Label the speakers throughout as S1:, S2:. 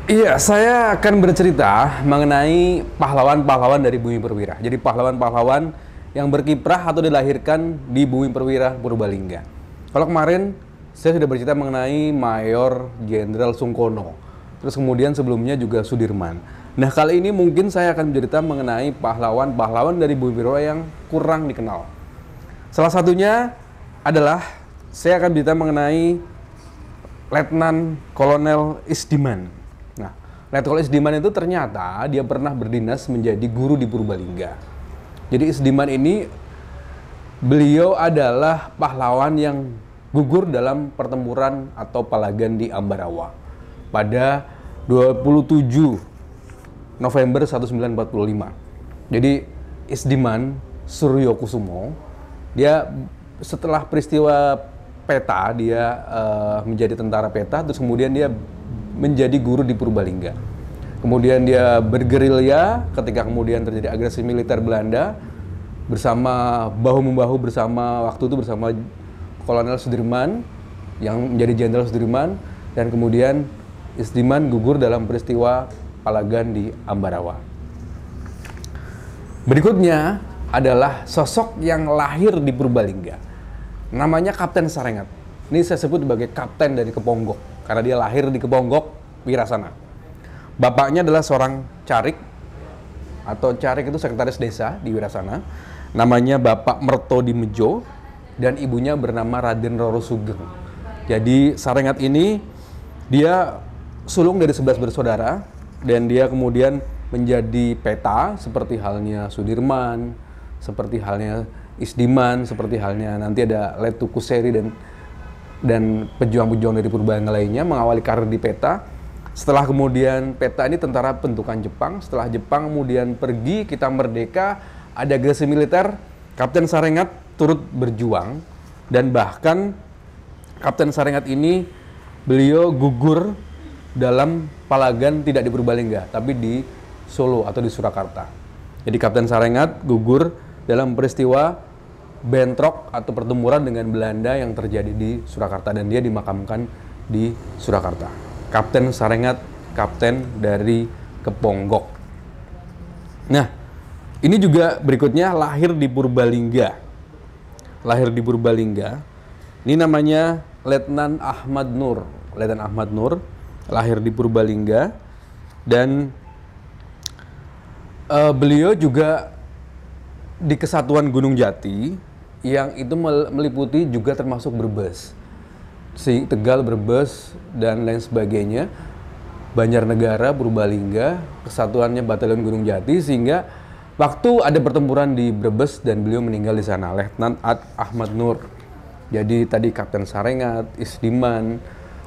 S1: Iya, saya akan bercerita mengenai pahlawan-pahlawan dari Bumi Perwira. Jadi pahlawan-pahlawan yang berkiprah atau dilahirkan di Bumi Perwira Purbalingga. Kalau kemarin saya sudah bercerita mengenai Mayor Jenderal Sungkono. Terus kemudian sebelumnya juga Sudirman. Nah, kali ini mungkin saya akan bercerita mengenai pahlawan-pahlawan dari Bumi Perwira yang kurang dikenal. Salah satunya adalah saya akan bercerita mengenai Letnan Kolonel Isdiman. Nah, Letnan Kolonel Isdiman itu ternyata dia pernah berdinas menjadi guru di Purbalingga. Jadi Isdiman ini beliau adalah pahlawan yang gugur dalam pertempuran atau palagan di Ambarawa pada 27 November 1945. Jadi Isdiman Suryokusumo dia setelah peristiwa peta dia menjadi tentara peta, terus kemudian dia menjadi guru di Purbalingga. Kemudian dia bergerilya ketika kemudian terjadi agresi militer Belanda bersama bahu-membahu bersama waktu itu bersama Kolonel Sudirman yang menjadi Jenderal Sudirman, dan kemudian Isdiman gugur dalam peristiwa palagan di Ambarawa. Berikutnya adalah sosok yang lahir di Purbalingga. Namanya Kapten Sarengat. Ini saya sebut sebagai kapten dari Keponggok karena dia lahir di Keponggok, Wirasana. Bapaknya adalah seorang carik, atau carik itu sekretaris desa di Wirasana. Namanya Bapak Mertodimejo dan ibunya bernama Raden Roro Sugeng. Jadi Sarengat ini dia sulung dari 11 bersaudara dan dia kemudian menjadi peta seperti halnya Sudirman, seperti halnya Isdiman, seperti halnya nanti ada Letu Kuseri dan pejuang-pejuang dari Purbalingga lainnya mengawali karir di peta. Setelah kemudian peta ini tentara bentukan Jepang, setelah Jepang kemudian pergi, kita merdeka, ada agresi militer, Kapten Sarengat turut berjuang, dan bahkan Kapten Sarengat ini beliau gugur dalam palagan tidak di Purbalingga, tapi di Solo atau di Surakarta. Jadi Kapten Sarengat gugur dalam peristiwa bentrok atau pertempuran dengan Belanda yang terjadi di Surakarta, dan dia dimakamkan di Surakarta. Kapten Sarengat, kapten dari Keponggok. Nah, ini juga berikutnya lahir di Purbalingga. Lahir di Purbalingga. Ini namanya Letnan Ahmad Nur. Letnan Ahmad Nur lahir di Purbalingga, dan beliau juga di Kesatuan Gunung Jati yang itu meliputi juga termasuk Brebes, Tegal, Brebes dan lain sebagainya, Banjarnegara, Purbalingga, kesatuannya Batalion Gunung Jati, sehingga waktu ada pertempuran di Brebes dan beliau meninggal di sana, Letnan Ahmad Nur. Jadi tadi Kapten Sarengat, Isdiman,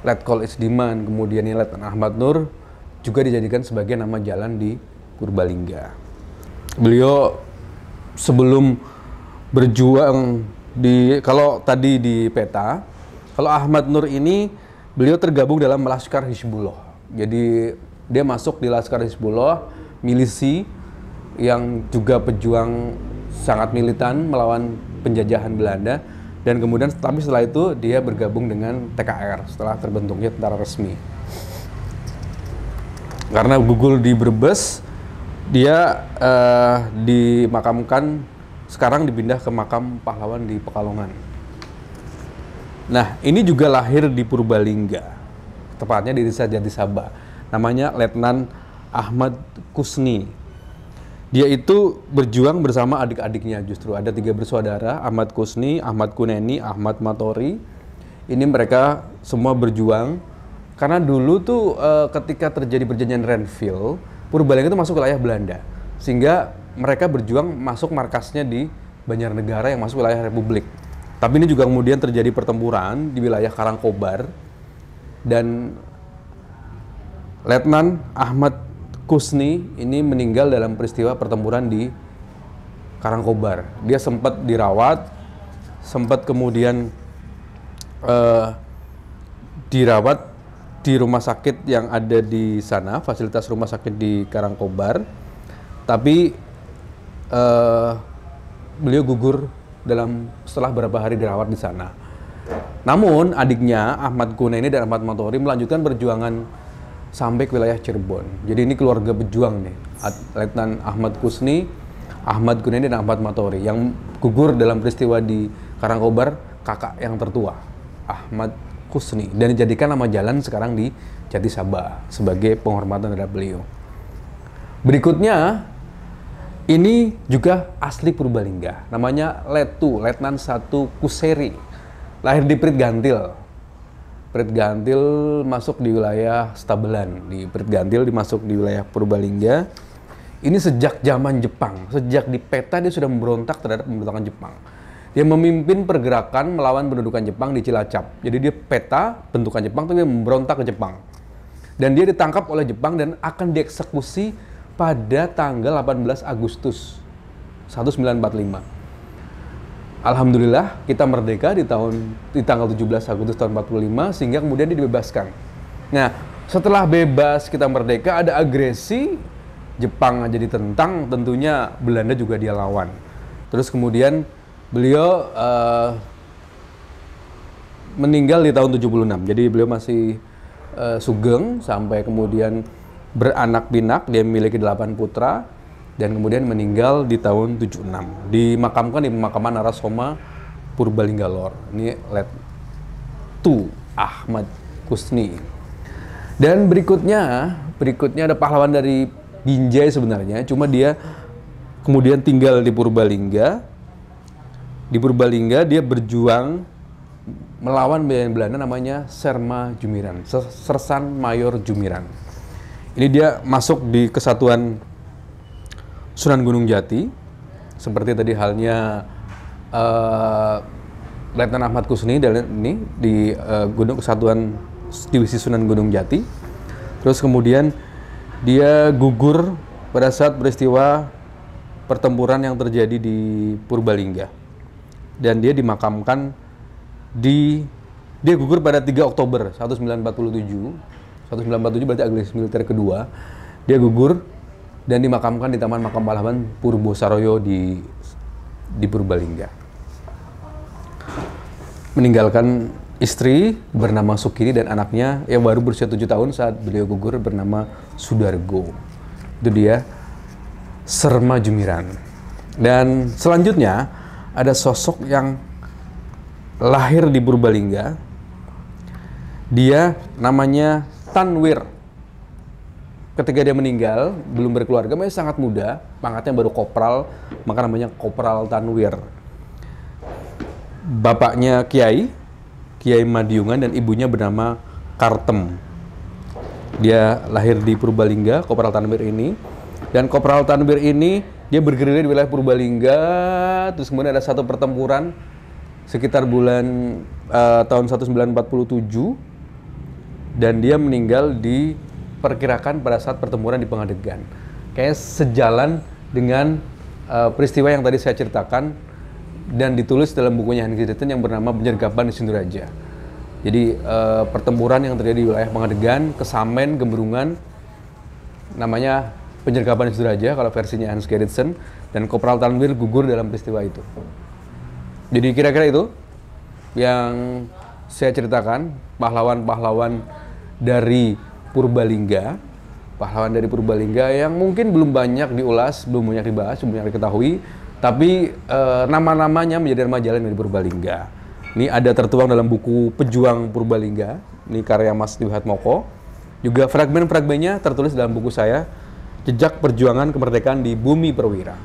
S1: Letkol Isdiman, kemudian ini Letnan Ahmad Nur juga dijadikan sebagai nama jalan di Purbalingga. Beliau sebelum berjuang kalau tadi di peta, kalau Ahmad Nur ini beliau tergabung dalam Laskar Hizbullah. Jadi dia masuk di Laskar Hizbullah, milisi yang juga pejuang sangat militan melawan penjajahan Belanda, dan kemudian tapi setelah itu dia bergabung dengan TKR setelah terbentuknya tentara resmi. Karena gugur di Brebes, dia dimakamkan, sekarang dipindah ke makam pahlawan di Pekalongan. Nah, ini juga lahir di Purbalingga, tepatnya di Desa Jatisaba. Namanya Letnan Ahmad Kusni. Dia itu berjuang bersama adik-adiknya, justru ada 3 bersaudara, Ahmad Kusni, Ahmad Kuneni, Ahmad Matori. Ini mereka semua berjuang karena dulu tuh ketika terjadi perjanjian Renville, Purbalingga itu masuk wilayah Belanda, sehingga mereka berjuang masuk markasnya di Banjarnegara yang masuk wilayah Republik. Tapi ini juga kemudian terjadi pertempuran di wilayah Karangkobar, dan Letnan Ahmad Kusni ini meninggal dalam peristiwa pertempuran di Karangkobar. Dia sempat dirawat, sempat kemudian dirawat di rumah sakit yang ada di sana, fasilitas rumah sakit di Karangkobar, tapi beliau gugur setelah beberapa hari dirawat di sana. Namun adiknya Ahmad Kuneni dan Ahmad Matori melanjutkan perjuangan sampai ke wilayah Cirebon. Jadi ini keluarga pejuang nih, Letnan Ahmad Kusni, Ahmad Guneni, dan Ahmad Matori yang gugur dalam peristiwa di Karangkobar, kakak yang tertua, Ahmad Kusni, dan dijadikan nama jalan sekarang di Jati Sabah sebagai penghormatan terhadap beliau. Berikutnya, ini juga asli Purbalingga, namanya Letu, Letnan 1 Kuseri, lahir di Prit Gantil. Prit Gantil masuk di wilayah Stabelan, di Prit Gantil dimasuk di wilayah Purbalingga. Ini sejak zaman Jepang, sejak di peta dia sudah memberontak terhadap pemberontakan Jepang. Dia memimpin pergerakan melawan pendudukan Jepang di Cilacap. Jadi dia peta bentukan Jepang, tapi dia memberontak ke Jepang. Dan dia ditangkap oleh Jepang dan akan dieksekusi pada tanggal 18 Agustus 1945. Alhamdulillah kita merdeka di tanggal 17 Agustus tahun 45, sehingga kemudian dia dibebaskan. Nah, setelah bebas kita merdeka, ada agresi Jepang aja ditentang, tentunya Belanda juga dia lawan. Terus kemudian beliau meninggal di tahun 76. Jadi beliau masih sugeng sampai kemudian beranak pinak, dia memiliki 8 putra dan kemudian meninggal di tahun 76. Dimakamkan di pemakaman Narasoma Purbalingga Lor. Ini Letu Ahmad Kusni. Dan berikutnya ada pahlawan dari Binjai sebenarnya, cuma dia kemudian tinggal di Purbalingga. Di Purbalingga dia berjuang melawan Belanda, namanya Serma Jumiran, Sersan Mayor Jumiran. Ini dia masuk di kesatuan Sunan Gunung Jati, seperti tadi halnya Letnan Ahmad Kusni dan ini di Gunung Kesatuan Divisi Sunan Gunung Jati. Terus kemudian dia gugur pada saat peristiwa pertempuran yang terjadi di Purbalingga. Dan dia dimakamkan dia gugur pada 3 Oktober 1947. 1947 berarti agresi militer kedua. Dia gugur dan dimakamkan di Taman Makam Pahlawan Purbo Saroyo di Purbalingga. Meninggalkan istri bernama Sukini dan anaknya yang baru berusia 7 tahun saat beliau gugur bernama Sudargo. Itu dia Serma Jumiran. Dan selanjutnya ada sosok yang lahir di Purbalingga. Dia namanya Tanwir. Ketika dia meninggal, belum berkeluarga, masih sangat muda, pangkatnya baru kopral, maka namanya Kopral Tanwir. Bapaknya Kiai Madiungan dan ibunya bernama Kartem. Dia lahir di Purbalingga, Kopral Tanwir ini. Dan Kopral Tanwir ini dia bergerilya di wilayah Purbalingga. Terus kemudian ada satu pertempuran sekitar bulan tahun 1947 dan dia meninggal diperkirakan pada saat pertempuran di Pengadegan. Kayaknya sejalan dengan peristiwa yang tadi saya ceritakan dan ditulis dalam bukunya Henry Dutton yang bernama Penyergapan di Sinduraja. Jadi pertempuran yang terjadi di wilayah Pengadegan, Kesamen, Gembrungan, namanya Penyergapan di Sinduraja kalau versinya Hans Gerritsen, dan Kopral Tanwir gugur dalam peristiwa itu. Jadi kira-kira itu yang saya ceritakan, pahlawan-pahlawan dari Purbalingga. Pahlawan dari Purbalingga yang mungkin belum banyak diulas, belum banyak dibahas, belum banyak diketahui, tapi nama-namanya menjadi nama jalan dari Purbalingga. Ini ada tertuang dalam buku Pejuang Purbalingga, ini karya Mas Dwi Hatmoko. Juga fragmen-fragmennya tertulis dalam buku saya, Jejak Perjuangan Kemerdekaan di Bumi Perwira.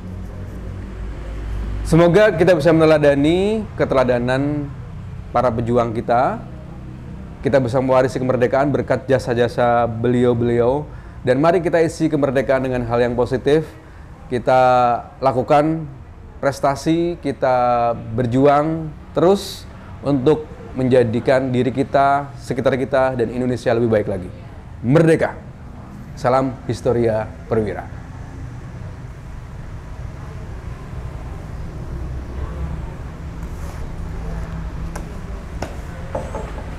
S1: Semoga kita bisa meneladani keteladanan para pejuang kita. Kita bisa mewarisi kemerdekaan berkat jasa-jasa beliau-beliau. Dan mari kita isi kemerdekaan dengan hal yang positif. Kita lakukan prestasi, kita berjuang terus untuk menjadikan diri kita, sekitar kita, dan Indonesia lebih baik lagi. Merdeka! Salam Historia Perwira.